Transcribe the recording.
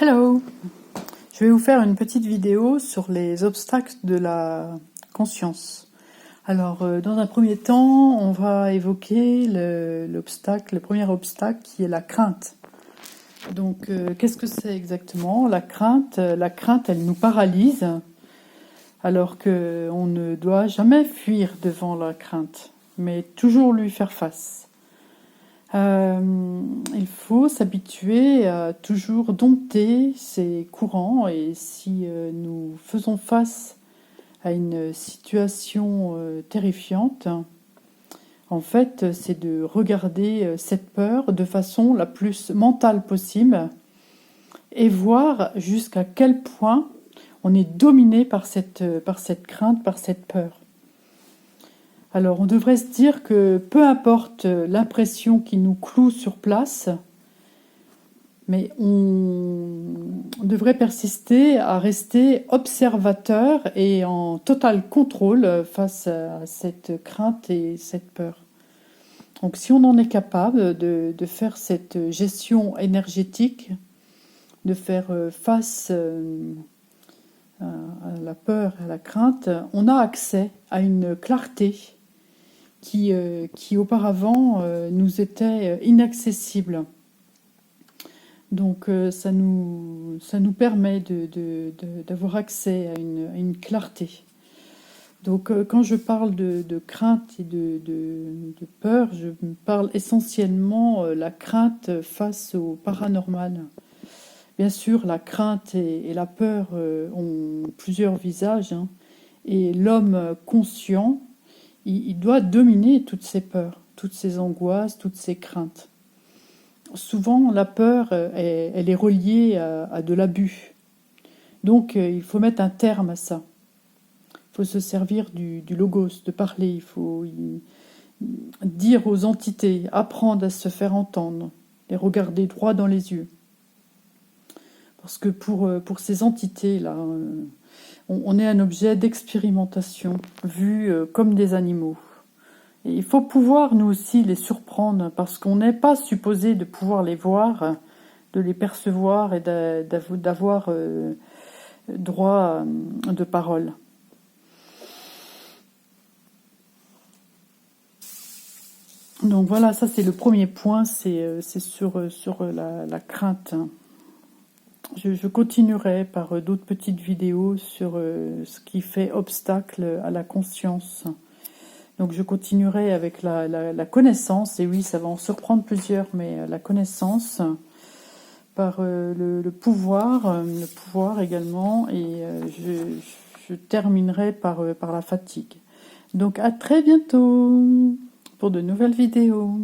Hello! Je vais vous faire une petite vidéo sur les obstacles de la conscience. Alors, dans un premier temps, on va évoquer le premier obstacle qui est la crainte. Donc, qu'est-ce que c'est exactement? La crainte, elle nous paralyse, alors qu'on ne doit jamais fuir devant la crainte, mais toujours lui faire face. Il faut s'habituer à toujours dompter ces courants, et si nous faisons face à une situation terrifiante, en fait, c'est de regarder cette peur de façon la plus mentale possible et voir jusqu'à quel point on est dominé par cette crainte, par cette peur. Alors, on devrait se dire que peu importe l'impression qui nous cloue sur place, mais on devrait persister à rester observateur et en total contrôle face à cette crainte et cette peur. Donc, si on en est capable de faire cette gestion énergétique, de faire face à la peur, à la crainte, on a accès à une clarté qui auparavant nous était inaccessible. Donc ça nous permet d'avoir accès à une clarté. Donc quand je parle de crainte et de peur, je parle essentiellement la crainte face au paranormal. Bien sûr, la crainte et la peur ont plusieurs visages, hein, et l'homme conscient, il doit dominer toutes ces peurs, toutes ces angoisses, toutes ces craintes. Souvent, la peur, elle est reliée à de l'abus. Donc, il faut mettre un terme à ça. Il faut se servir du logos, de parler. Il faut dire aux entités, apprendre à se faire entendre, les regarder droit dans les yeux. Parce que pour ces entités-là, on est un objet d'expérimentation, vu comme des animaux. Et il faut pouvoir, nous aussi, les surprendre, parce qu'on n'est pas supposé de pouvoir les voir, de les percevoir et d'avoir droit de parole. Donc voilà, ça c'est le premier point, c'est sur la crainte. Je continuerai par d'autres petites vidéos sur ce qui fait obstacle à la conscience. Donc je continuerai avec la connaissance, et oui, ça va en surprendre plusieurs, mais la connaissance par le pouvoir également, et je terminerai par la fatigue. Donc à très bientôt pour de nouvelles vidéos.